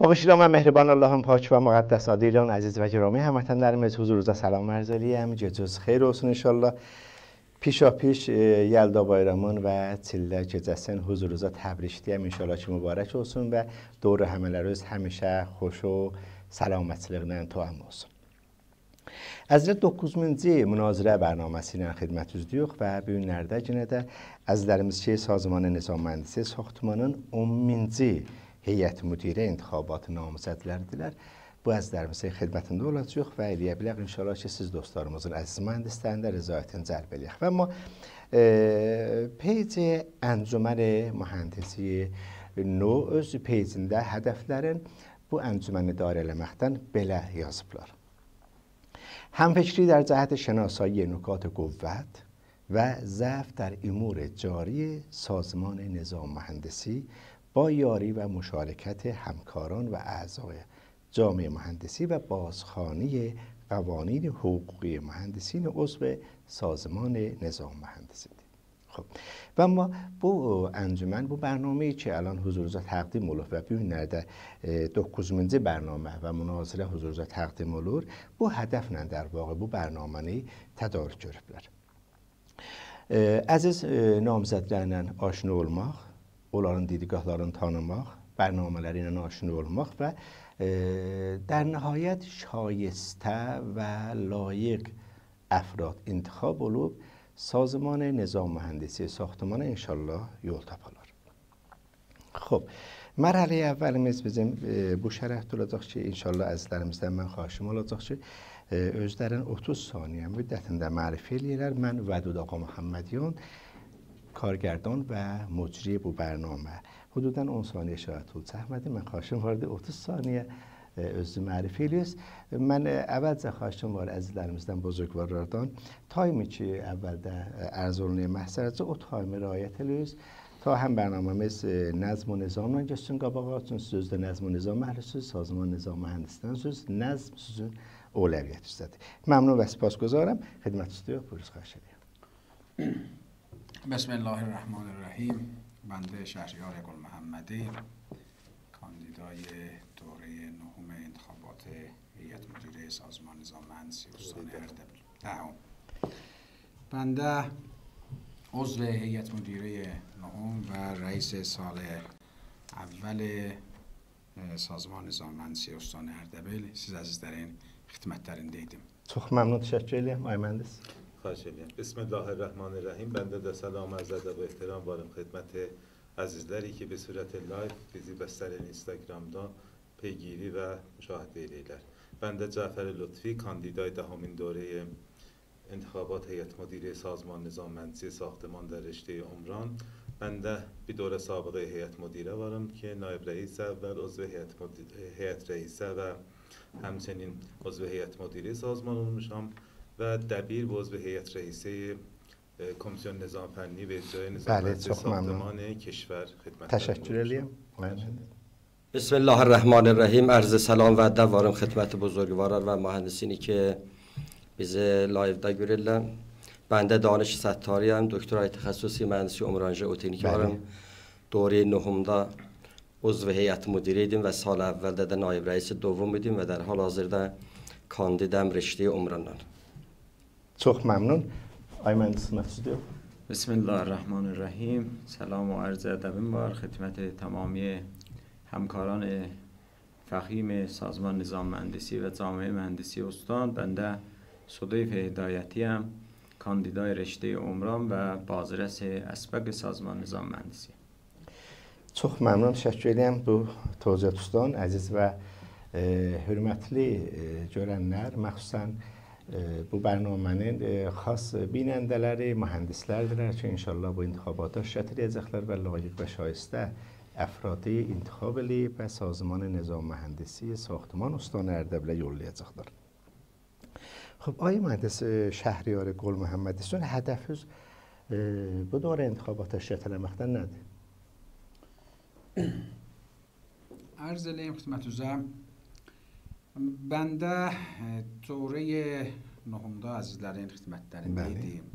با بشیرام و مهربان اللهم پاک و مقدس ایران عزیز و گرامی هموطنlarimiz huzurunuzda salam arz eləyəm. Gecəniz xeyir olsun inşallah. Pişapiş Yəlda bayramın və Çillər gecəsinin huzurunuza təbrikləyəm. İnşallah ki mübarək olsun və doğru həmələriniz həmişə xoş o səlamətçiliklə tuam olsun. Əzrət 9-cu münazirə bərnaməsi ilə xidmətinizdəyik və bu günlərdə yenə də əzizlərimiz ki Sazman Nizam Mühəndisi Saxtamanın 10-cu heyət müdiri intihabatı namizədləridirlər. Bu əzizlərimizin xidmətində olacaq və eləyə bilək inşallah ki siz dostlarımızın əziz mühəndislərində rəzayətini cəlb eləyək. Və amma peyci Əncümən Mühəndisi No öz peycində hədəflərin bu əncüməni idarə eləməkdən belə yazıblar. همفکری در جهت شناسایی نکات قوت و ضعف در امور جاری سازمان نظام مهندسی با یاری و مشارکت همکاران و اعضای جامعه مهندسی و بازخوانی قوانین حقوقی مهندسین عضو سازمان نظام مهندسی. خب و اما bu انجمن bu برنامه‌ای که الان حضورunuzda təqdim olub və bu günlərdə 9-cu برنامه və münazirə huzurunuzda təqdim olur. Bu hədəflə در واقع bu برنامəni tədarük görüblər. Əziz namizədlərlə aşina olmaq, onların didiqahlarını tanımaq, برنامه‌ləri ilə aşina olmaq və در نهایت شایسته و لایق افراد انتخاب olub سازمان نظام مهندسی ساختمان انشالله yol taparlar. خب مرحله اولimiz bizim bu şərəfdə olacaq ki inşallah əzizlərimizdən mən xahişim olacaq ki özlərin 30 saniyə müddətində mərifə eləyirlər. Mən Vədud Ağa Muhammediyan کارگردان و مجری bu برنامه حدوداً 10 saniyə şahid olacaq. Əhmədi mən xahişim vardı 30 saniyə özünü mərifə eləyir. Mən əvvəlcə xahişim var əzizlərimizdən, buzurgvarlardan taymi ki əvvəldə ərz olunan məhsərəcə o taymi riayət eləyirsiniz ta həm bərnaməmiz nəzm və nizamla keçsin qabağa. Çünki siz özdə nəzm və nizam məhlisiniz, Sazman Nizam Mühəndisliyindən nəzm sizin əvvəliyyət üstədir. Məmnun və sipasgüzarım. Xidmətinizdəyik. Buyurunuz, xahiş edirəm. Bismillahirrahmanirrahim. بنده شهریار گل محمدی کاندیدای دوره نهم انتخابات هیئت مدیره سازمان نظام مهندسی استان اردبیل. بنده عضو هیئت مدیره نهم و رئیس سال اول سازمان نظام مهندسی استان اردبیل siz əzizlərin xidmətlərindəydim. Çox məmnun, təşəkkür edirəm ay mühəndis. خواهش می‌کنم. بسم الله الرحمن الرحیم. بنده در سلام عرض ادب و احترام وارم خدمت عزیزلری که به صورت لایو bizi بستر اینستاگرامda پیگیری و مشاهده edirlər. بنده جعفر لطفی کاندیدای دهمین دوره انتخابات هیئت مدیره سازمان نظام مهندسی ساختمان در رشته عمران. بنده bir دوره سابقه هیئت مدیره varım که نایب رئیس اول عضو هیئت رئیسه و همچنین عضو هیئت مدیره سازمان olmuşam و دبیر و عضو هیئت رئیسه کمیسیون نظام فنی به اجرای نظام مهندسی ساختمان کشور خدمت تشکر edirəm. بسم الله الرحمن الرحیم. عرض سلام و ادب varım خدمت بزرگواران و مهندسینی که bizi لایوda görürlər. بنده دانش ستاری هم دکترای تخصصی مهندسی عمرانژه و تکنیک varım. دوره نهمda عضو هیئت مدیره idim و سال اولdə də نایب رئیس دوم idim və در حال hazırda kandidam رشته عمرانdan. Çox məmnun. Ay mühəndis Məsudiyev. Bismillahirrahmanirrahim. سلام و عرض ادبم بار خدمت تمامی همکاران فخیم سازمان نظام مهندسی و جامعه مهندسی استان. بنده صدیف هدایتی هم کاندیدای رشته عمران و بازرس اسبق سازمان نظام مهندسی. Çox məmnun, təşəkkür edirəm bu toziyatdan əziz və hörmətli görənlər, məxsusən bu bərnamənin xas binəndələri, mühəndislərdirlər ki, inşallah bu intihabata iştirak edəcəklər və layiq və şایسته افرادی انتخاب eləyib və سازمان نظام مهندسی ساختمان استان اردبیل yollayacaqlar. خب آقای مهندس شهریار گل محمدی sizin hədəfiniz bu dövrə intihabata iştirak etməkdən nədir? عرض eləyim xidmətinizə. Bəndə دوره نهمda əzizlərin xidmətlərindəydim.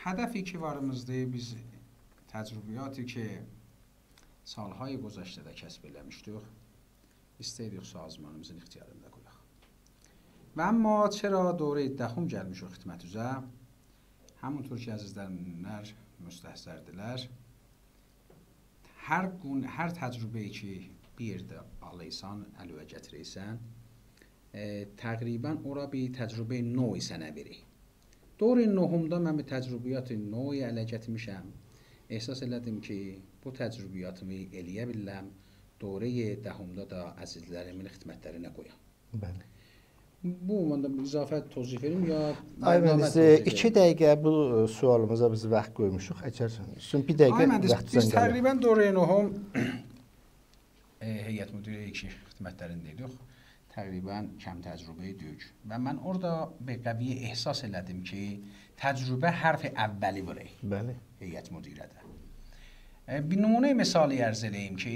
هدفی که varımızda biz təcrübəti ki سالهای گذشته də kəsb eləmişdik. İstəydik sazmanımızın ixtiyarında qoyaq. Və amma çərə doğru iddəxum gəlmişik xidmətinizə. Həmونطور ki əzizlər müstəhsərdilər. Hər təcrübəyi ki bir yerdə alırsan, əlüvə gətirirsən, təqribən ora bir təcrübə noy sənə verir. Doğru nohumda mən bir təcrübiyyat noy ələ gətirmişəm. Ehsas elədim ki, bu təcrübiyyatımı eləyə biləm, doğru dəhumda da əzizlərimin xidmətlərinə qoyam. Bəli. Bu məndə izafə tozif verim ya? Ay mühəndis, 2 dəqiqə bu sualımıza biz vaxt qoymuşuq. Əgər sizin 1 dəqiqə vaxtınız biz təqribən doğru nohum heyət müdiri iki xidmətlərindəydik. Təqribən kəm təcrübə idik. Və mən orada bir qəviyyə ehsas elədim ki, təcrübə hərfi əvvəli var. Bəli. Heyət müdirədə. Bir nümunə misali ərz edeyim ki,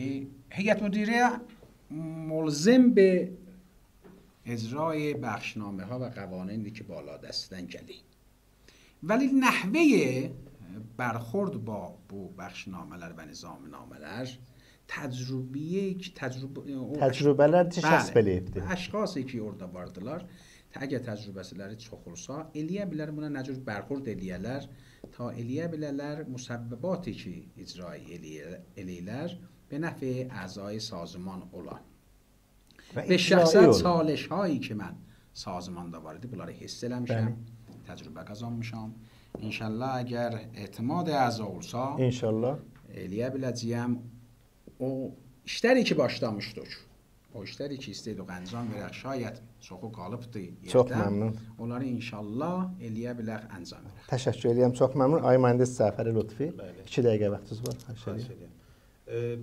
heyət müdirə ملزم به اجرای بخشنامه ها و قوانینی که بالا دستن کلی ولی نحوه برخورد با bu بخشنامه‌lər və nizamnamələr təcrübələr kəsb eləyibdi. Əşxası ki orada vardılar. Əgər təcrübələri çox olsa, eləyə bilər buna nə cür bərxurd eləyərlər, ta eləyə bilərlər müsəbbəbatı ki icra eləyirlər به نفع اعضای سازمان olan. به şəxsən چالش هایی که من سازمanda var idi, bunları hiss eləmişəm, təcrübə qazanmışam. İnşallah əgər etimad əza olsa, İnşallah eləyə biləcəyəm o işləri ki başlamışdıq. O işləri ki istəyirik əncam verək, şayət çoxu qalıbdı yerdə. Çox məmnun. Onları inşallah eləyə bilək, əncam verək. Təşəkkür edirəm, çox məmnun. Ay mühəndis Cəfəri Lütfi, 2 dəqiqə vaxtınız var. خواهش می‌کنم.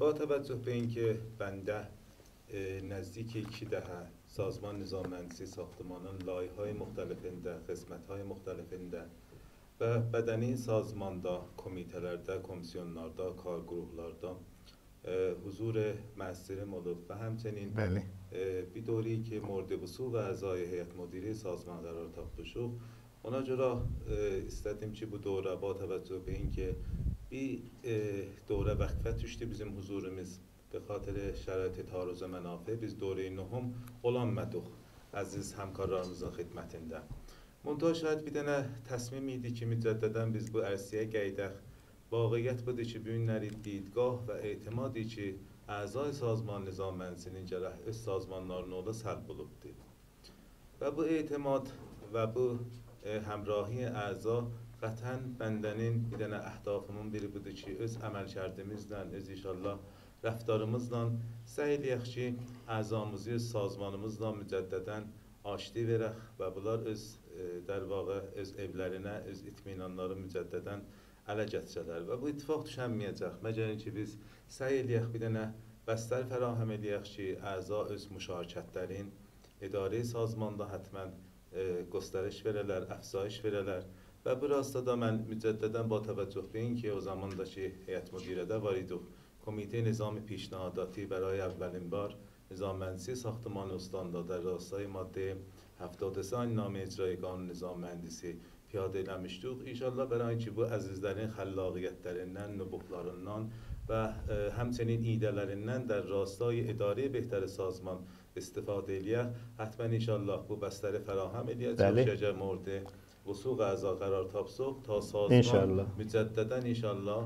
با توجه به اینکه بنده نزدیک 2 دهه سازمان نظام مهندسی ساختمانان لایه‌های مختلفində, qismətهای مختلفində və bədəni sazmanda, komitələrdə, komisyonlarda, kar qruplarda huzur müəssirim olub və həmçinin bir دوری که مورد وثوق اعضای هیئت مدیره سازمان قرار tapmışıq. Ona görə istədim ki bu dövrə با توجه به اینکه bir دوره وقفه düşdü bizim huzurumuz به خاطر şərait تعارض منافع biz دوره نهم olanmadıq əziz həmkarlarımızın xidmətində. Montaj şayət bir dənə təsmim idi ki mücəddədən biz bu ərsəyə gəydək. Vaqiət budur ki bu günləri دیدگاه və etimadı ki əzای sazman nizam mənsinin gərək öz sazmanlarına ola səlb olubdur. Və bu etimad və bu həmrahi əza قطعاً bəndənin bir dənə əhdafımın biri budur ki, öz əməlkərdimizlə, öz inşallah rəftarımızla səy eləyək ki, əzamızı öz sazmanımızla mücəddədən aşdi verək və bunlar öz در واقع öz evlərinə, öz itminanları mücəddədən ələ gətirələr və bu ittifaq düşənməyəcək. Məgər ki, biz səy eləyək bir dənə bəstər fərahəm eləyək ki, əza öz müşarikətlərin idarə sazmanda hətmən göstəriş verələr, əfzayış verələr. Və bu rastda da mən mücəddədən با توجه به اینکه o zamandakı heyət müdirədə var idik. کمیته نظام پیشنهاداتی برای اولین بار نظام مهندسی ساختمان استان‌دا در راستای ماده 73 نامه اجرای قانون نظام مهندسی پیاده eləmişdik. İnşallah برای اینکه bu əzizlərin xəllaqiyyətlərindən, nübuhlarından və həmçinin idələrindən در راستای اداره بهتر سازمان استفاده eləyək. Hətmən inşallah bu bəstəri fərahem eləyəcək ki, əgər mورد وثوق اعضا قرار tapsıq تا سازمان mücəddədən inşallah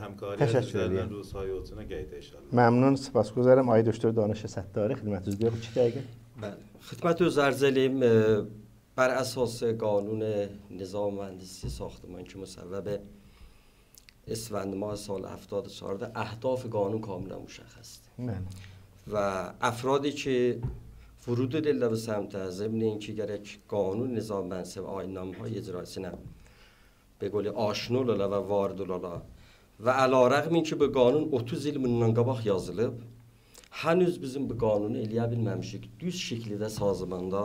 həmkarı əzizlərlə روزهای otuna qeyd inşallah. Məmnun, sipasgüzarım. Ay Döktür Danış Səttarı xidmətinizdə 2 dəqiqə. Bəli. Xidmət öz arz eləyim بر اساس قانون نظام مهندسی ساختمان که مصوب اسفند ماه سال 74 اهداف قانون کاملا مشخص است. و افرادی که ورود دل به سمت ضمن اینکه gerek قانون نظام مهندسی و آیین‌نامه‌های اجرایی‌سine به قول آشنا ola və vard ola və əlarəğm اینکه bu qanun 30 il bundan qabaq yazılıb, henüz bizim bu qanunu eləyə bilməmişik. Düz şəkildə sazmanda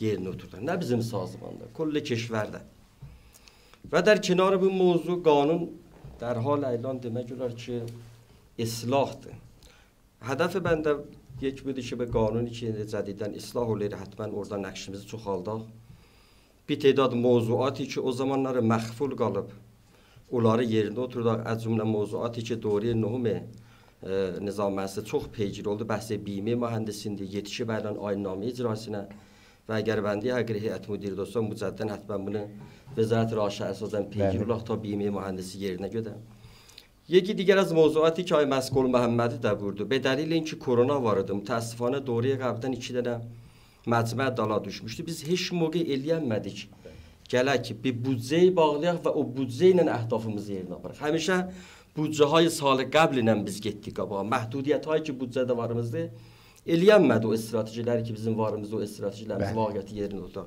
yerini oturdu. Nə bizim sazmanda, کل کشورdə. Və در کنار bu موضوع قانون در حال اعلان demək olar ki اصلاحdır. هدف bəndə یک بودی که به قانونی که جدیدن اصلاح olur حتما orada nəqşimizi çoxaldaq. Bir تعداد موضوعاتی که o zamanlar məxful qalıb onları yerində oturdaq. Az cümlə موضوعاتی که دوره نهم nizam çox peygir oldu. Bəhs بیمه mühəndisində yetişib ələn ayınnamə icrasına və əgər bəndi əgər heyət müdiri dostlar mücəddən həttən bunu Vəzarət Raşə əsasən peygir olaq ta بیمه mühəndisi yerinə gödəm. یکی دیگر از موضوعاتی که آقای مسئول محمدی در برده به دلیل اینکه کرونا وارد متاسفانه دوره قبلا 2 dənə məcmə dala düşmüşdü. Biz heç موقع eləyənmədik. Gələk ki, bir büdcəyi bağlayaq və o büdcə ilə əhdafımızı yerinə aparaq. Həmişə büdcəهای سال قبل ilə biz getdik qabağa. Məhdudiyyətləri ki, büdcədə varımızdı, eləyənmədi o stratejiləri ki, bizim varımızda o stratejilərimiz vaqiyyəti yerinə tutaq.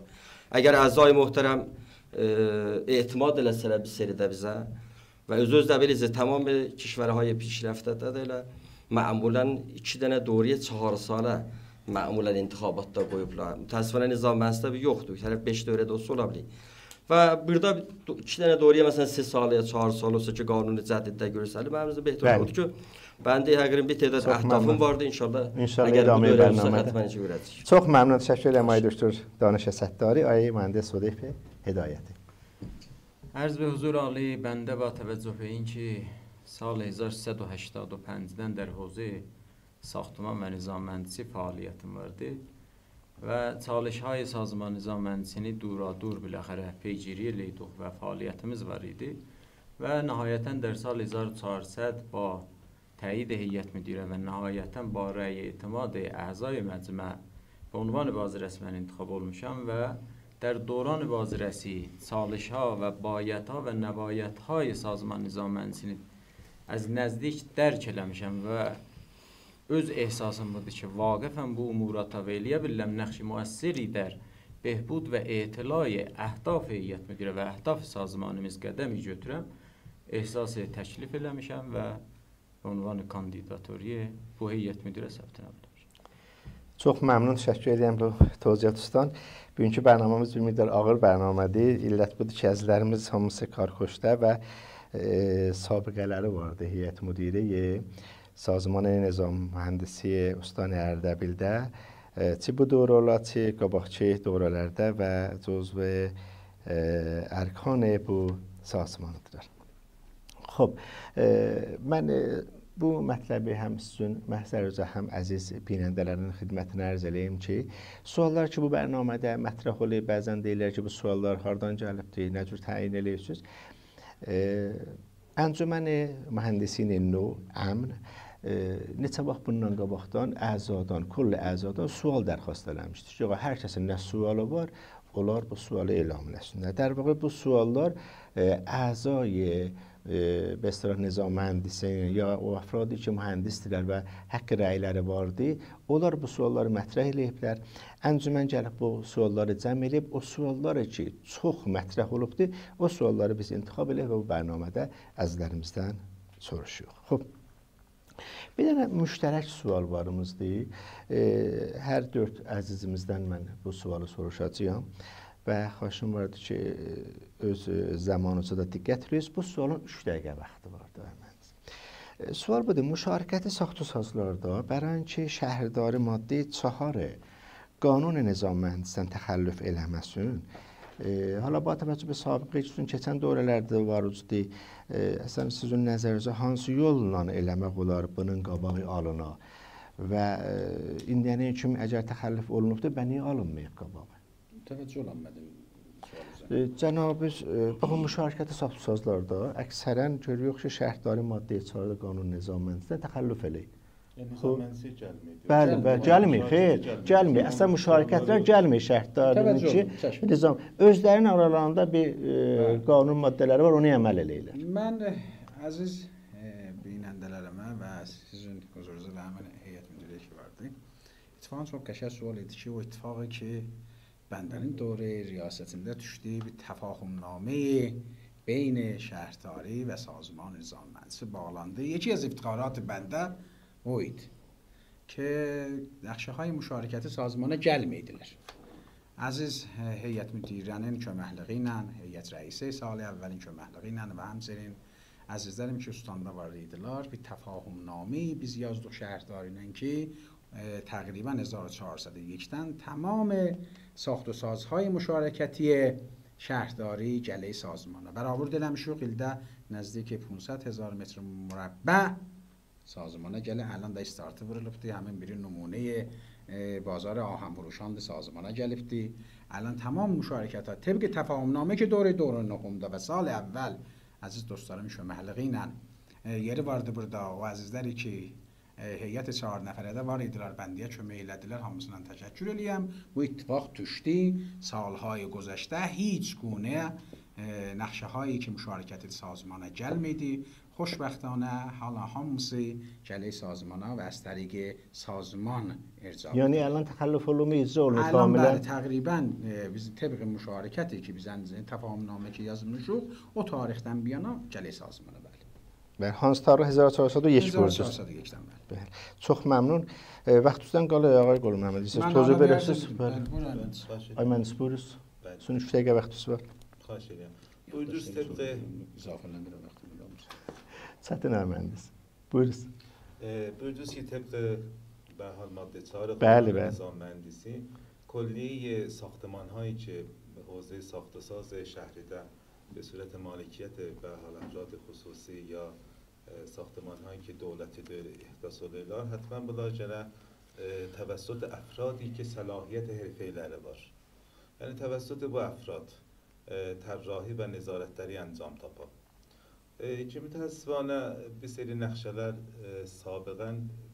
Əgər əzai möhtərəm etimad eləsələr bir seridə bizə و özü də bilirsiniz tamam کشورهای پیشرفته də معمولا 2 dənə دوره 4 ساله معمولا انتخاباتda qoyublar. Təəssüfənə nizam mənsəbi yoxdur. Bir tərəf 5 dövrədə olsa ola bilər. Və burada 2 dənə doğruya məsələn 3 sal ya 4 sal olsa ki qanunu cədiddə görsəli məncə behtar olur ki bəndə həqiqətən bir tədad əhdafım vardı inşallah. İnşallah idamə bərnamədə. Çox məmnun təşəkkür edirəm ay doktor Daniş Səttarı, ay mühəndis Sodiq Hidayəti. عرض به حضور عالی بنده با توجه به اینکه سال 1385 در حوزه ساختمان و نظام مهندسی فعالیتم vardı و چالش‌های سازمان نظام مهندسی دورادور بالاخره پیگیری لیدوق و فعالیتimiz var idi و نهایتاً در سال 1400 با تایید هیئت مدیره و نهایتاً با رأی اعتماد اعضای مجمع به عنوان بازرس من انتخاب olmuşam و در دوران بازرسی چالش‌ها و بایدها و نبایدهای سازمان نظام مهندسی از نزدیک درک eləmişəm و öz احساسım budur ki واقفم bu امورata və eləyə bilirəm nəqşi müəssiri در بهبود و اطلاع اهداف هیئت مدیره و اهداف سازمانımız qədəmi götürəm احساس təklif eləmişəm və عنوان کاندیداتوری bu heyət müdirə səbtinə bilir. Çox məmnun, təşəkkür edirəm bu tövziyatdan. Bugünkü bərnaməmiz bir miqdar ağır bərnamədir. İllət budur ki, əzizlərimiz hamısı karkoşda və sabiqələri vardı heyət müdiri Sazman Nizam Mühəndisi Ustani Ərdəbildə. Çi bu dövrələr, çi qabaqçı dövrələrdə və cüzv ərkan bu sazmanıdır. Xoş, mən bu mətləbi həm sizin məhzərinizə, həm əziz binəndələrin xidmətinə ərz eləyim ki, suallar ki, bu bərnamədə mətrəh olur, bəzən deyirlər ki, bu suallar hardan gəlibdir, nə cür təyin eləyirsiniz. Əncüməni Mühəndisinin Əmn neçə vaxt bundan qabaqdan əzadan, kulli əzadan sual dərxast eləmişdir. Yox, hər kəsin nə sualı var, onlar bu sualı elam eləsinlər. در واقع bu suallar əzای به اصطلاح نظام mühəndisi ya o افرادی ki mühəndisdirlər və haqq rəyləri vardı, onlar bu sualları mətrəh eləyiblər. Əncümən gəlib bu sualları cəm eləyib, o sualları ki çox mətrəh olubdur, o sualları biz intiqab eləyib və bu bərnamədə əzizlərimizdən soruşuyoruz. Xoş. Bir dənə müştərək sual varımızdır. Hər 4 əzizimizdən mən bu sualı soruşacağam. Və xahişim vardı ki, öz zamanınıza da diqqət edirsiniz. Bu sualın 3 dəqiqə vaxtı vardı. Sual budur, müşarikəti saxtasazlarda برای اینکه شهرداری ماده 4 قانون نظام mühəndisdən təxəllüf eləməsin. Hala با توجه به سابقه sizin keçən dövrlərdə var idi. Əslən sizin nəzərinizə hansı yolla eləmək olar bunun qabağı alına və indiyənə kimi əgər təxəllüf olunubdur, niyə alınmayıb qabağı? Təvəccüh olunmadı sualınıza. Cənab, baxın müşarikəti saxtasazlarda əksərən görürük ki, şəhrdari maddə 4 qanun nizam mühəndisdən təxəllüf eləyir. Nizam mühəndisi gəlmir. Bəli, gəlmir, xeyr, gəlmir. Əslən müşarikətlər gəlmir şəhərdarının ki, nizam özlərinin aralarında bir qanun maddələri var, onu əməl eləyirlər. Mən əziz binəndələrimə və sizin huzurunuzda və həmin heyət müdiri ki vardı. İttifaqın çox qəşəng sual idi ki, o ittifaqı ki بندرین دوره ریاستinde düştüğü bir tefahümname بین شهرداری و سازمان نظام مهندسی bağlandı. یکی از افتخارات بنده o idi که نقشه‌های مشارکت سازمانه gəlmədilər. Aziz heyət müdirinin köməkliyi ilə, heyət rəisi Salih əvvəlin köməkliyi ilə və həmçinin əzizlərim ki, ustandə var idilər. Bir təfahümname biz yazdıq şəhərdari ilə ki تقریبا 1401 تمام ساخت و سازهای مشارکتی شهرداری گله سازمانه برآورد دلم شو قیلده نزدیک 500,000 متر مربع سازمانه گله الان دا استارت ورلفتی همین بری نمونه بازار آهن فروشان سازمانه گلفتی الان تمام مشارکت ها طبق تفاهم نامه که دور نهم و سال اول aziz dostlarım şöməhliği ilə yeri vardı burada. O əzizlər ki heyət 4 nəfərə də var idilər, bəndiyə kömək elədilər. Hamısından təşəkkür eləyəm. Bu ittifaq düşdü. Salhay گذشته هیچ گونه نقشه‌هایی که مشارکت سازمانه gəlmədi. خوشبختانه حالا hamısı gəlir سازمانه و از طریق سازمان ارجاع. یعنی الان تخلف علوم اجرا olunur الان kamilə. تقریبا biz طبق مشارکتی که bizən təfahümnamə ki yazılmışıq, o tarixdən bir yana gəlir سازمانه bəli. بله هانس تارو 1401 بردunuz. 1401-dən bəli. Bəli. Çox məmnun. Vaxtınızdan qalır Ağay Qolu Məmməd. Siz tozu verirsiniz. Bəli. Ay mühəndis buyurunuz. Son 3 dəqiqə vaxtınız var. خواهش می‌کنم. بودوس طبق اضافه‌لəndirə vaxtım yoxdur. Çətin mühəndis. Buyurunuz. بودوس که طبق به حال ماده 4 بله، قانون بله. نظام مهندسی کلیه ساختمان هایی که به حوزه ساخت و ساز شهریده به صورت مالکیت به حال افراد خصوصی یا ساختمان هایی که دولتی داره احداث الیلار حتما بلاجره توسط افرادی که صلاحیت حرفه‌ای‌لره var. یعنی توسط bu افراد طراحی و نظارتداری انجام تاپا. که متاسفانه bir seri نقشه‌ler سابقا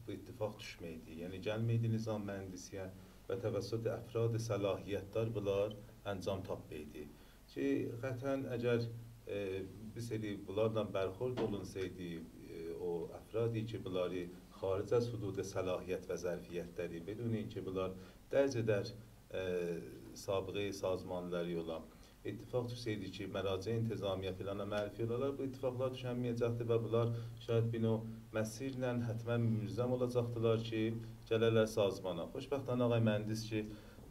bu ittifaq düşməydi. Yəni gəlməydi nizam mühəndisiyə və təvəssüt əfrad səlahiyyətdar bunlar əncam tapmaydı. Ki qətən əgər bir seri bunlarla bərxurd olunsaydı o əfradi ki bunları xaric از حدود صلاحیت و ظرفیتləri بدون اینکه bunlar dərc edər سابقه سازمانları olan اتفاق düşseydi ki məraciə intizamiyə filana mərfi olarlar, bu ittifaqlar düşənməyəcəkdi və bunlar şayad bir növ məsirlə hətmən mülzəm olacaqdılar ki gələrlər sazmana. Xoşbəxtانه ağay mühəndis ki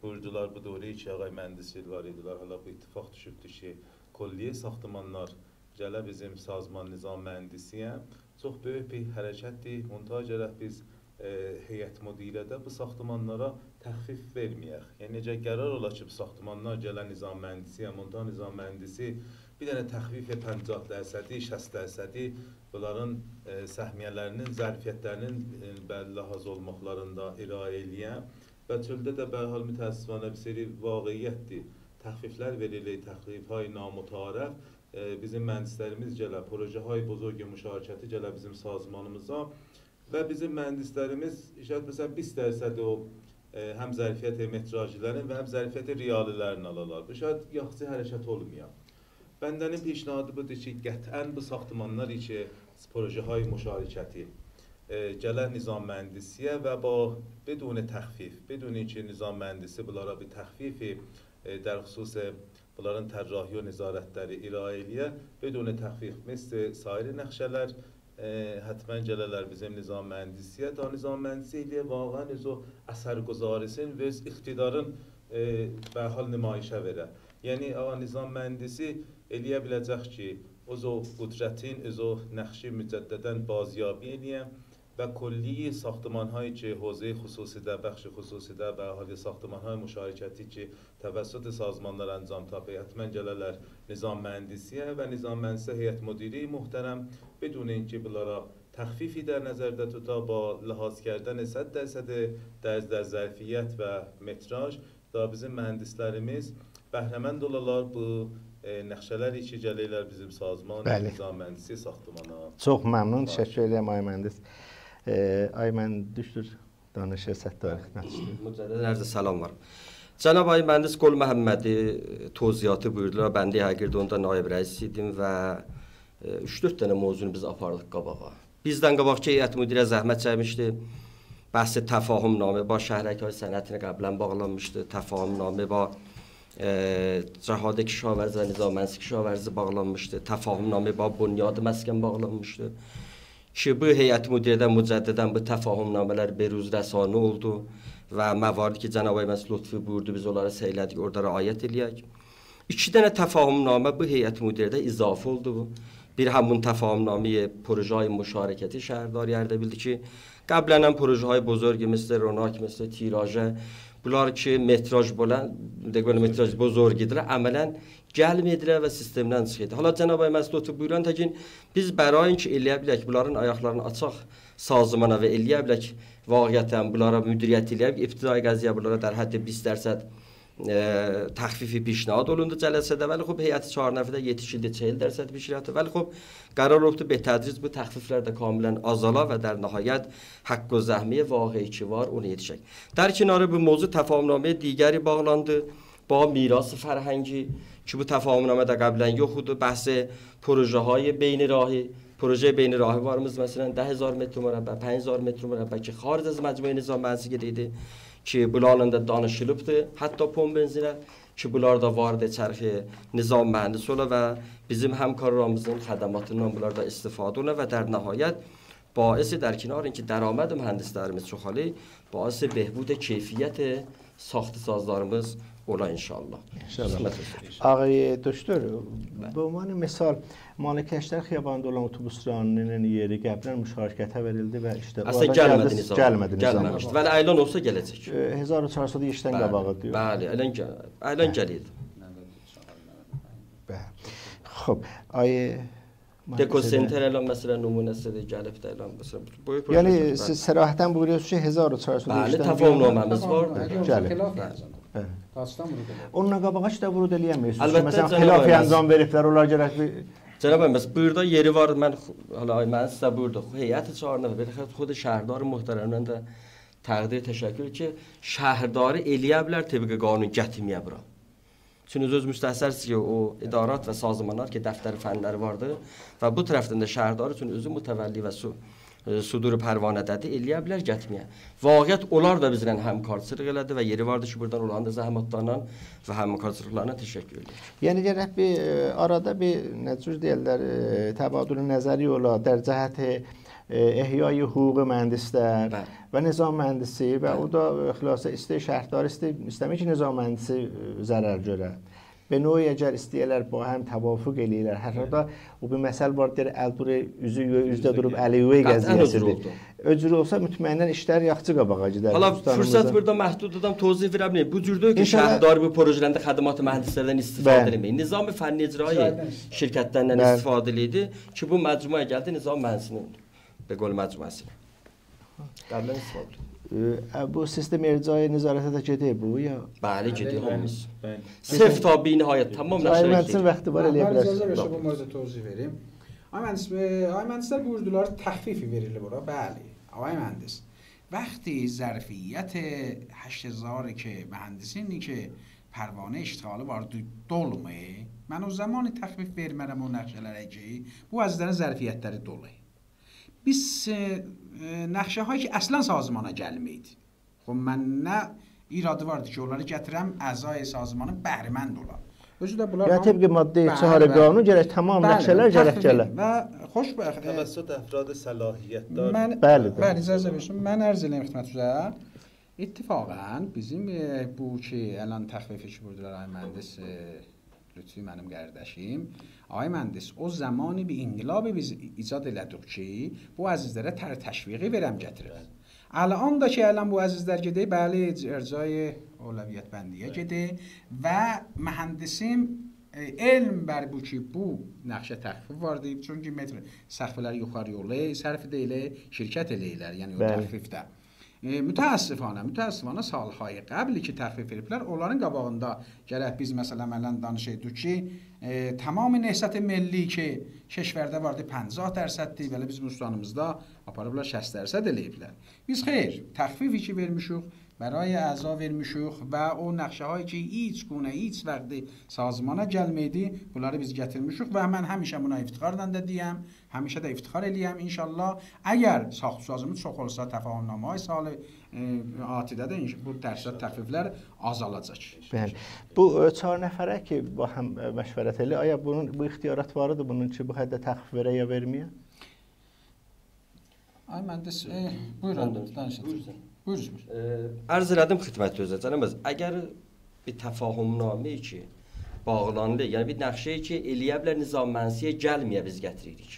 buyurdular bu dövrəyə ki ağay mühəndislər var idilər. Hala bu ittifaq düşübdü ki kolliyə saxtamanlar gələ bizim sazman nizam mühəndisiyə çox böyük bir hərəkətdir. Montaj edək biz heyət müdirədə bu saxtamanlara təxfif verməyək. Yəni necə qərar ola ki bu saxtamanlar gələn nizam mühəndisiyə, montaj nizam mühəndisi bir dənə təxfif 50%, 60% bunların səhmiyyələrinin, zərfiyyətlərinin bəlli olmaqlarında irayə eləyəm və çöldə də bərhal mütəəssifانه bir seri vaqiyyətdir. Təxfiflər verilir, təxfifهای نامتعارف bizim mühəndislərimiz gələ, projeهای بزرگ مشارکتی gələ bizim sazmanımıza və bizim mühəndislərimiz şayad məsələn 20% o həm zərfiyyət metrajlərin və həm zərfiyyət realilərin alırlar. Bu şayad yaxşı hərəkət olmuyor. Bəndənin peşnahadı budur ki, qətən bu saxtamanlar ki, projeهای مشارکتی gələr nizam mühəndisiyə və بدون təxfif, بدون ki nizam mühəndisi bunlara bir təxfifi در خصوص bunların طراحی و نظارتləri irayə eləyə, بدون təxfif مثل sair nəqşələr حتما gələrlər bizim nizam mühəndisiyə. Ta nizam mühəndisi eləyə واقعا öz o əsərgüzarısın və öz iqtidarın به حال nümayişə verə. Yəni nizam mühəndisi eləyə biləcək ki, öz o qudrətin, öz o nəqşi mücəddədən baziyabی eləyə و کلی ساختمان‌هایی که حوزه خصوصی‌ده، بخش خصوصی‌ده و حال ساختمان‌های مشارکتی که توسط سازمانlar انجام تاپه حتما gələrlər nizam mühəndisiyə və nizam mühəndisi heyət müdiri muhterem بدون اینکه bunlara təxfifi در nəzərdə tuta با لحاظ کردن 100% در ظرفیت و metraj da bizim mühəndislərimiz bəhrəmənd olarlar bu nəqşələr ki gəlirlər bizim sazman nizam mühəndisi saxtamana. Çox məmnun, təşəkkür edirəm ay mühəndis. Ay mən düşdür danışa Səttar xidmətçisi. Mücəddidən ərz salam var. Cənab ay mühəndis Qol Məhəmmədi toziyatı buyurdular. Mən də həqiqətən onda naib rəis idim və 3-4 dənə mövzunu biz apardıq qabağa. Bizdən qabaqki heyət müdirə zəhmət çəkmişdi. Bəhs təfahümnamə با şəhərəkay sənətinə qəblən bağlanmışdı. Təfahümnamə با Cahad Kişavarzi və Nizam Mühəndisi Kişavarzi bağlanmışdı. Təfahümnamə با Bunyad Məskən bağlanmışdı. Ki bu heyət müdirədən mücəddidən bu təfahümnamələr beruz rəsanə oldu və məvardı ki Cənab Ayməs Lütfi buyurdu biz onlara seylədik orada riayət eləyək. 2 dənə təfahümnamə bu heyət müdirədə izafə oldu. Bir همون تفاهمنامه پروژه‌های مشارکتی شهرداری کرده bildi ki قبلا هم پروژه‌های بزرگی مثل روناک مثل تیراژه Bunlar ki metraj bulan, deqəl metraj buzurgidir, əmələn gəlmədilər və sistemdən çıxdı. Hala Cənab-ı Məsudlu buyuran təkin biz bərayin ki eləyə bilək, bunların ayaqlarını açaq sazmana və eləyə bilək vaqiətən bunlara müdiriyyət eləyək, ibtidai qəziyyə bunlara در حد 20% تخفیفی پیشنهاد olundu جلسede ولی خب heyəti 4 nəfərdə yetişildi 40% پیشنهاد ولی خب قرار oldu به تدریج bu təxfiflər də kamilən azala və در نهایت حق و زحمه واقعی ki var onu yetişək. در کنار bu موضوع تفاهمنامه دیگری bağlandı با میراث فرهنگی که bu تفاهمنامه قبلا yox idi بحث پروژه های بین راهی پروژه بین راهی varımız مثلا 10000 متر مربع 5000 متر مربع که خارج از مجموعه نظام منسیگی idi ki bunlarla da danışılıbdı. Hatta pom benzinə ki bunlar da vardı çərxi nizam mühəndisi ola və bizim həmkarlarımızın xədəmatından bunlar da istifadə ola və در نهایت باعث در کنار اینکه درآمد مهندسlərimiz çoxalı باعث بهبود کیفیت ساخت سازlarımız ola inşallah. آقای دکتر به عنوان مثال مالکشتر خیابانında olan otobüs rayonunun yeri qəbulən müşavirətə verildi və işte Aslında gəlmədi nizam. Gəlməmişdi. Və əylən olsa gələcək. 1400 işdən qabağı diyor. Bəli, əylən gəlirdi. خب آیه دکوسنتر الان مثلا نمونه‌سه gəlibdə الان مثلا. Yəni siz sərahətən buyuruyorsunuz ki 1400 Bəli, təfahümnaməmiz var. Onunla qabağa da vurud eləyəmirsiniz. Əlbəttə, Məsələn, xilafi əncam veriblər, onlar gərək bir Cənab bəs burada yeri var. Mən hala mən sizə burada heyət 4 nəfər xود şəhərdar möhtərəmdən də təqdir təşəkkür ki, şəhərdarı eləyə bilər təbii qanun gətirməyə bura. Çünki öz müstəsərsiniz ki, o idarət və sazmanlar ki, dəftər fənləri vardı və bu tərəfdən də şəhərdar üçün özü mütəvəlli və sudur pərvanədədir, eləyə bilər getməyə. Vaqiət onlar da bizlə həmkarçılıq elədi və yeri vardı ki, buradan olan da zəhmətlərlə və həmkarçılıqlarına təşəkkür edirik. Yəni gərək bir arada bir nə cür deyirlər, təbadül nəzəri ola, در جهت احیای حقوق مهندسlər və nizam mühəndisi və o da xülasə istəyir şəhərdar istəmir ki, nizam mühəndisi zərər görə. به نوعی اگر istəyirlər با هم توافق eləyirlər. Hətta o bir məsəl var deyir, Əlduri üzdə durub Əliyevə gəziyəsidir. Öcür olsa mütməyindən işlər yaxçı qabağa gedər. Hala fürsət burada məhdud adam tozih verə bilmir. Bu cürdür ki, şəhərdar bu projelərində xədmat mühəndislərdən istifadə etmir. Nizam fənni icraî şirkətlərindən istifadə edirdi ki, bu məcmuə gəldi nizam mühəndisinin به قول مجموعه قبلا استفاده bu sistem ارجاع نظارت da gedir bu ya bəli gedir hamımız sırf ta bi nihayət tamam nəşr etdik vaxtı var eləyə bilərsiniz bu mövzuda tövzih verim ay mühəndislər buyurdular təxfifi verilir bura bəli ay mühəndis وقتی ظرفیت 8000 که مهندسینی که پروانه اشتغال وارد dolmur mən o zaman təxfif vermərəm o nəqşələrə ki bu əzizlərin zərfiyyətləri dolu biz nəqşə hایی ki əslən sazmana gəlməydi xب mən nə iradı vardı ki onları gətirəm əzای sazmanın bəhrəmənd olar özü də bunlar طبق ماده 4 قانون gərək tamam nəqşələr gərək gələ və xoşbəxt توسط افراد صلاحیت دار bəli icazə verin mən ərz eləyim xidmətinizə ittifaqən bizim bu ki الان təxfifi ki burdalar ay mühəndis lütfi mənim qardaşım ay mühəndis o zamanı bir inqilabı biz icad elədik ki bu əzizlərə təşviqi verəm gətirir الان da ki الان bu əzizlər gedir bəli ərcai اولویت بندیه gedir və mühəndisim elm bər bu ki bu nəqşə təxfif vardı çünki metr səxfələri yuxarı yolu sərf edilə şirkət eləyirlər yəni o təxfifdə mütəəssifانه سالهای قبلی که تخفیف veriblər onların qabağında gərək biz məsələn ələn danışırdıq ki tamam nəhsət milli ki keşvərdə vardı 50%dir belə bizim ustanımızda aparıblar 60% eləyiblər biz xeyr təxfifi ki vermişik برای اعضا vermişik və o nəqşələri ki heç gونه heç vaxtı sazmana gəlməydi bunları biz gətirmişik və mən həmişə buna iftixarla da deyəm həmişə də iftixar eləyəm inşallah əgər saxta sazımız çox olsa təfahümnamə sal atidə də bu dərsə təxfiflər azalacaq. Bəli. Bu 4 nəfərə ki bu həm məşvərət elə aya bunun bu ixtiyarات vardı bunun ki bu həddə təxfif verə ya verməyə? Ay mühəndis buyurun danışın. Buyursunuz. Arz elədim xidmətinizə cənab əgər bir təfahümnamə ki bağlandı, yəni bir nəqşə ki eləyə bilər nizam mənsiyə gəlməyə biz gətiririk.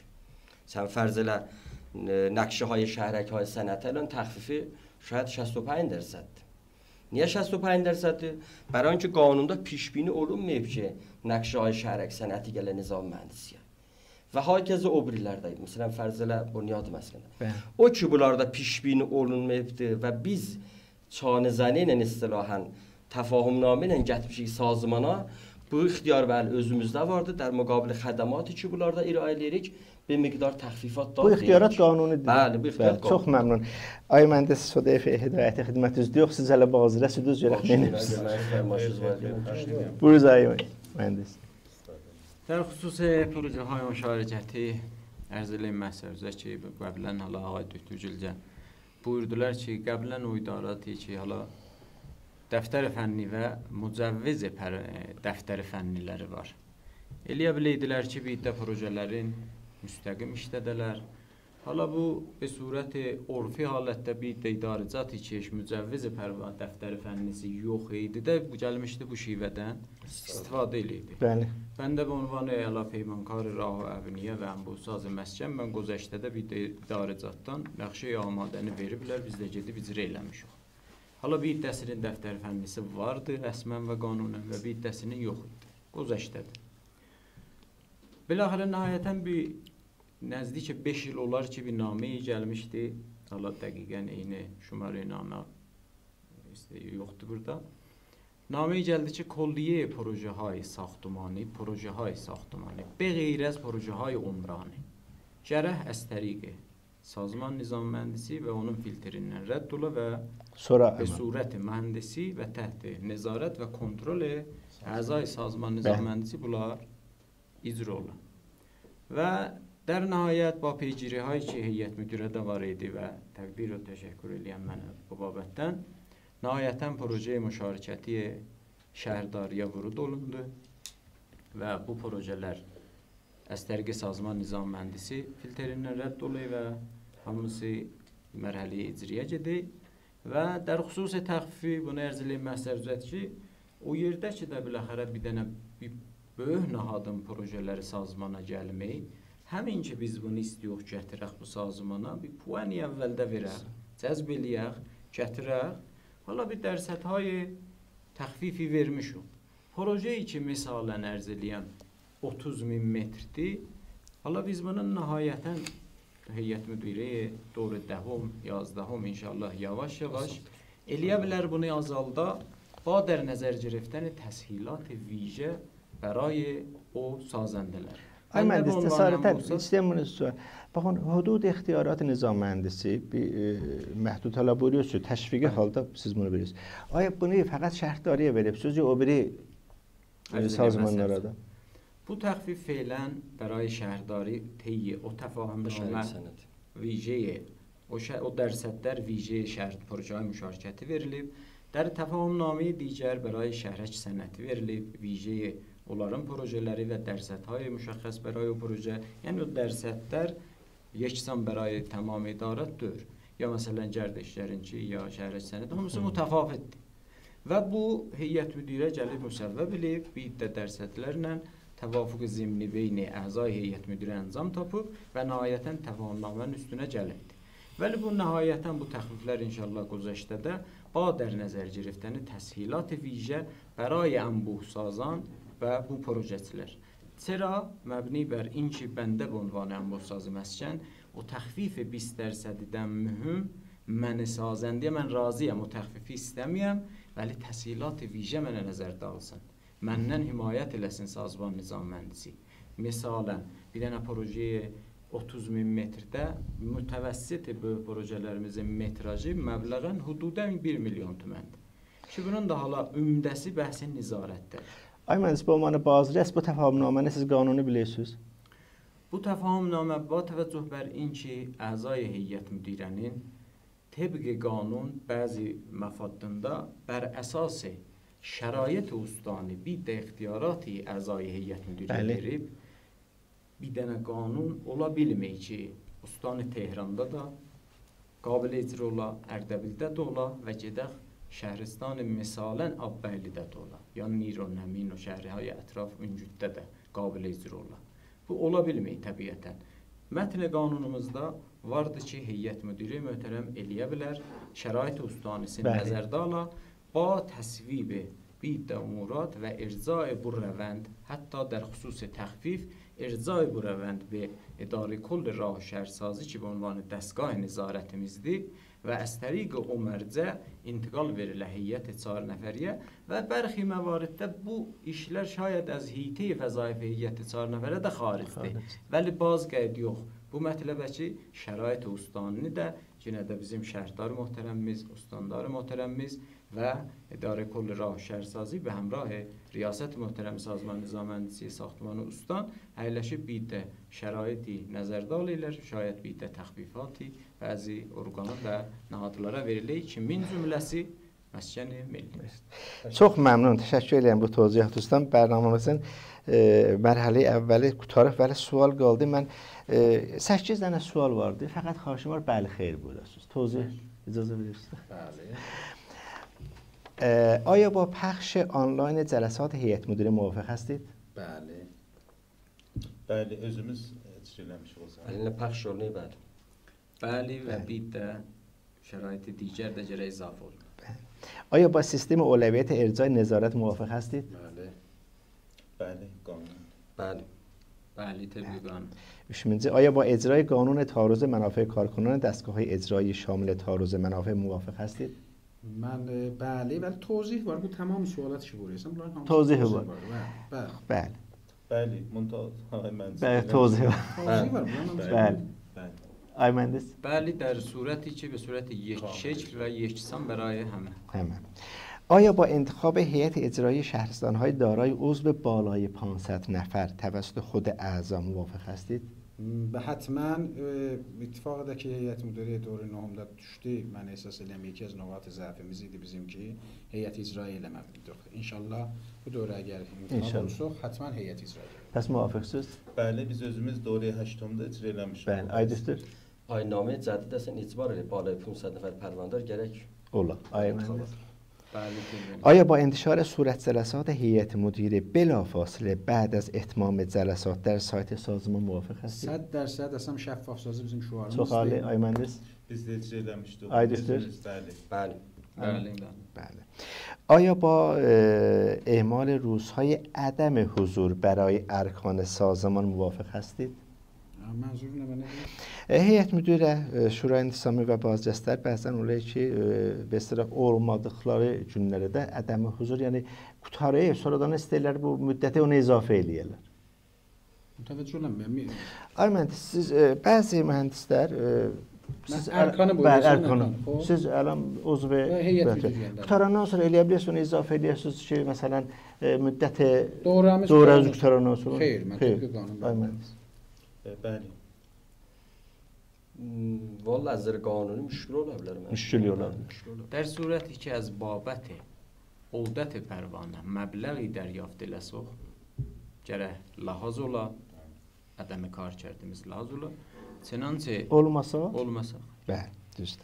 Sən fərz elə nəqşəهای şəhərəkهای sənət الان təxfifi şayad 65%. niye 65%؟ برای اینکه قانونda پیش بینی olunmayıb ki, nəqşə şəhərək sənəti gələ nizam mühəndisiyə. Və hakeza o birilərdə, məsələn fərz elə bunyad məsələndə. O ki bunlarda piş bini olunmayıbdır və biz çanızəni ilə istilahan təfahümnamə ilə gətirmişik sazmana. Bu ixtiyar bəli özümüzdə vardı. در مقابل xədəmatı ki bunlarda irayə edirik, bir miqdar təxfifat da. Bu ixtiyarat qanunidir. Bəli, bu ixtiyar qanuni. Çox məmnun. Ay mühəndis Sodəyev hidayəti xidmət üzrə yox, siz hələ bazirəsiniz görək. Buyurun ay mühəndis. در خصوص پروژه های مشارکتی عرض الیم مسئله که قبلا حالا آقای دکتر جلجه buyurdular ki قبلا o idarati ki hala dəftər fənni və mücəvviz dəftər fənniləri var. Eləyə biləydilər ki, bir də projələrin müstəqim işlədələr. Hala bu به صورت عرفی halətdə bir də idarəcati ki, mücəvviz dəftər fənnisi yox idi də bu gəlmişdi bu şivədən istifadə eləyirdi. Bəli. Ben de bu ünvanı əla peymankar rah və əbniyə və əmbusaz məskən mən gözəşdədə bir də idarəcatdan nəqşə amadəni veriblər, biz də gedib icra eləmişik. Hala bir iddəsinin dəftər fənnisi vardı rəsmən və qanunən və bir iddəsinin yox idi. Gözəşdədir. Bilaxırə nəhayətən bir nəzdik 5 il olar ki bir nameyi gəlmişdi. Hala dəqiqən eyni şumarı namə yoxdur burada. Nameyi gəldi ki کلیه پروژه های ساختمانی به غیر از پروژه های عمرانی gərək از طریق سازمان نظام mühəndisi və onun filtrindən rədd ola və به صورت mühəndisi və təhت nəzarət və kontrol əzای سازمان نظام mühəndisi bunlar icra ola. Və در nəhayət با پیگیری هایی که heyət müdürədə var idi və təqdir və təşəkkür edirəm mənə bu babətdən nəhayətən proje müşarikəti şəhərdariyə vurud olundu və bu projelər az təriqi sazman nizam mühəndisi filtrindən rədd oldu və hamısı mərhələyə icraya gedir və در خصوص təxfifi bunu ərz eləyim məsələt ki o yerdə ki də biləxərə bir dənə böyük nahadın projeləri sazmana gəlmək həmin ki biz bunu istiyox gətirək bu sazmana bir puani əvvəldə verək cəzb eləyək gətirək hala bir dərsətهای təxfifi vermişim. Projeyi ki misalən ərz eləyəm 30.000 metrdir. Hala biz bunun nəhayətən heyət müdiri doğru 11 inşallah yavaş eləyə bilər bunu azalda با در نظر گرفتن تسهیلات ویژه برای o sazəndələr. Ay mühəndis, təsarətən istəyəm sual. Baxın, hudud ixtiyarات nizam mühəndisi bir məhdud hala buyuruyorsunuz, təşviqi halda siz bunu verirsiniz. Ay bunu fəqət şərhdariyə veribsiniz ya o biri sazmanlara da? Bu təxfif feylən برای şəhərdari təyi o təfahümnamə vijeye o dərsətlər vijeye şəhər projeyi müşarikəti verilib. در təfahümnamə digər برای şəhərək sənəti verilib. Vijeye onların projeləri və dərsətهای müşəxəs برای o proje. Yəni o dərsətlər yeksan برای tamam idarətdir. Ya məsələn gərdişlərinki ya şəhərək sənəti hamısı mütəfavitdir. Və bu heyət müdirə gəlib müsəvvəb eləyib bir də dərsətlərlə təvafuq zimni beyni əzay heyət müdirə əncam tapıb və nəhayətən təfahümnamənin üstünə gəlibdir. ولی bu nəhayətən bu təxfiflər inşallah گذشتədə با در نظر گرفتن تسهیلات ویژه برای انبوه سازان و bu projeçilər. چرا مبنی بر این که بنده به عنوان انبوه ساز مسکن o təxfif 20%-dən mühüm mən sazəndiyə mən razıyam o təxfifi istəmiyəm ولی تسهیلات ویژه mənə nəzərdə alsın. Məndən himayət eləsin sazman nizam mühəndisi. Məsələn, bir dənə proje 30.000 metrdə mütəvəssit böyük projələrimizin metrajı məbləğən hududən 1 milyon tüməndir. Ki bunun da hala ümdəsi bəhsin nizarətdir. Ay mühəndis, bu manı bazirəs bu təfahümnaməni siz qanuni bilirsiniz? Bu təfahümnamə با توجه بر این ki əzay heyət müdirənin طبق qanun bəzi məfaddında bər əsas şərait ustani bir də ixtiyarati əzay heyət müdirə verib bir dənə qanun ola bilməyir ki, Ustani Tehranda da, qabil icra ola, Ərdəbildə də ola və gedək şəhristanı misalən Abbəylidə də ola. Yəni Niro, Nəmin o şəhrihay ətraf Üngüddə də qabil icra ola. Bu ola bilməyir təbiətən. Mətn qanunumuzda vardı ki, heyət müdiri möhtərəm eləyə bilər, şərait ustanisini nəzərdə ala, با تصویب بید امورات و ارجاع بروند حتی در خصوص تخفیف ارجاع بروند به اداره کل راه شهرسازی که به عنوان دستگاه نظارت میزدید و از طریق او مرجع انتقال verir heyet 4 nəfəriyə və bərxi məvariddə bu işlər şayad az heyəti vəzaif heyəti 4 nəfərə də xaricdir. Vəli baz qeyd yox. Bu mətləbə ki, şərait ustanını da yenə də bizim şəhrdar möhtərəmimiz, ustandar möhtərəmimiz və İdarə Kol Rah Şəhərsazi به همراه ریاست محترم سازمان نظام مهندسی ساختمان استان əyləşib bir də şəraiti nəzərdə alırlar, şayət bir də təxfifaتی bəzi orqana və nahadlara verilir ki, min cümləsi Məskən Milli. Çox məmnun, təşəkkür edirəm bu tövzihatınızdan. Bərnamemizin mərhələ əvvəli qutarıq, bəli sual qaldı. Mən 8 dənə sual vardı. Fəqət xahişim var, bəli xeyir buyurasınız. Tövzih icazə verirsiniz. Bəli. آیا با پخش آنلاین جلسات هیئت مدیره موافق هستید؟ Bəli. Bəli, özümüz icra eləmişik o zaman. Əlinə pəxş olunur, bəli. Bəli və bir də şəraiti digər də gərək izafə olunur. آیا با سیستم اولویت ارجاع نظارت موافق هستید؟ Bəli. Bəli, qanun. Bəli. Bəli, təbii üçüncü آیا با اجرای قانون تعارض منافع کارکنان دستگاه‌های اجرایی شامل تعارض منافع موافق هستید؟ من bəli, ولی توضیح var. Bu tamam sualat ki buyuruyorsan. Bunların hamısı توضیح var. Bəli. بله. Bəli, munta mən. بله توضیح var. توضیح var. Bunların hamısı. بله. Bəli. آقای مهندس؟ Bəli, در صورتی که به صورت یک شکل و یکسان برای همه. همه. آیا با انتخاب هیئت اجرایی شهرستان‌های دارای عضو بالای 500 نفر توسط خود اعضا موافق هستید؟ به حتما اتفاقdakı heyət müdiri doğru nohumda düşdü. Mən əsas eləm ki, az nöqat zəifimiz idi bizim ki, heyət icra eləməlidir. İnşallah bu dövrə əgər imkan olsa, həttəmən heyət icra edəcək. پس موافقsınız؟ Bəli, biz özümüz دوره 8-da icra eləmişik. بله. آقای دکتر؟ Aynamə cədid əsən etibar edib balay 500 nəfər pərvandar gərək. اولا. آقای مهندس؟ Bəli, təbii. آیا با انتشار صورت جلسات هیئت مدیره بلافاصله بعد از اتمام جلسات در سایت سازمان موافق هستید؟ 100% əslən şəffafsazı bizim şüarımızdır. Çox ali, Ay Mühəndis. Biz də icra eləmişdik. Ay doktor. Bəli. Bəli. Bəli. بله. آیا با اعمال روزهای عدم حضور برای ارکان سازمان موافق هستید؟ Mənzur nə mənə? Heyət müdiri, Şura İntisami və Bazcəstlər bəzən olur ki, به اصطلاح olmadıqları günlərdə də ədəmi huzur, yəni qutarıyıb, sonradan istəyirlər bu müddəti ona izafə eləyirlər. Mütəvəccüh olunmuyor. Ay mühəndis, siz bəzi mühəndislər siz Ərkanı buyurursunuz. buyurursunuz. Siz ələm uzv heyət müdiri. qutarandan sonra eləyə bilirsiniz, izafə eləyəsiniz ki, məsələn, müddəti Doğramız qutarandan sonra. Xeyr, mən tətbiq qanunu. Ay mühəndis. Bəli. Vallahi از نظر قانونی مشکل ola bilər mən. Müşkül olar. در صورتی که از بابت عودت پروانه مبلغی دریافت eləsək, gərək lahaz ola, ədəmi kar kerdimiz lahaz ola. Çənançə Olmasa? olmasa. بله دوست.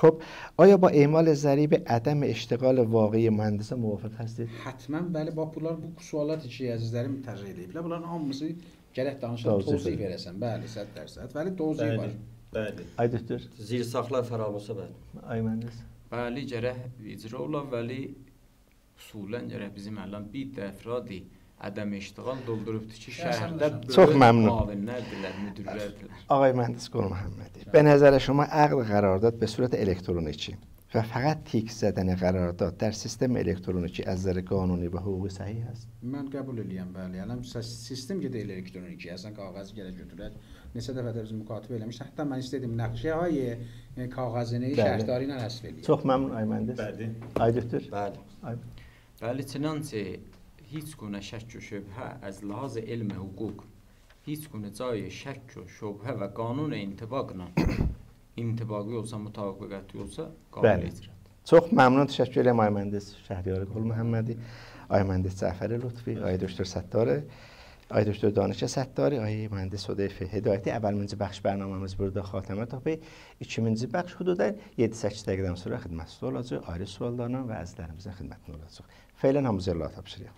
خب آیا با اعمال ضریب عدم اشتغال واقعی مهندس موافق هستید؟ Həttəmən bəli, bax bunlar bu suallar ki, əzizlərim tərcih ediblər. Bunların hamısı gərək danışaq, tövzih verəsən. Bəli, 100%. Bəli, tövzih var. Bəli. Ay doktor. Zir saxlar fəralmasa bəli. Ay mühəndis. Bəli, gərək icra ola, vəli usulən gərək bizim ələn bir də əfradi ədəm iştiğal doldurubdur ki, şəhərdə Çox məmnun. Müavinlərdirlər, müdürlərdirlər. آقای مهندس گل محمدی به نظر شما عقد قرارداد به صورت الکترونیکی و فقط تیک زدن قرارداد در سیستم الکترونیکی از نظر قانونی و حقوقی صحیح است؟ Mən qəbul edirəm, bəli. Yəni sistem gedə elektronik, əslən kağızı gələ götürər. Neçə dəfə də biz mükatibə eləmişdik. Hətta mən istədim nəqşəyə kağızını şəhərdari ilə həsr eləyim. Çox məmnun Ay mühəndis. Bəli. Ay doktor. Bəli. Ay. Bəli, çınançə هیچ گونه شک و شبهه از لحاظ علم حقوق هیچ گونه جای شک و شبهه و قانون انطباقی olsa, mutabaqəti olsa qanun icra. Çox məmnun, təşəkkür edirəm Ay mühəndis Şəhriyar Qul Məhəmmədi, Ay mühəndis Cəfər Lütfi, Ay doktor Səttarı, Ay doktor Danış Səttarı, Ay mühəndis Hudayf Hidayəti. Əvvəlinci bəxş bərnamemiz burada xatimə tapıb. İkinci bəxş hududa 7-8 dəqiqədən sonra xidmətçi olacaq, ayrı suallarla və əzizlərimizin xidmətində olacaq. Feylən hamımıza Allah tapşırıq.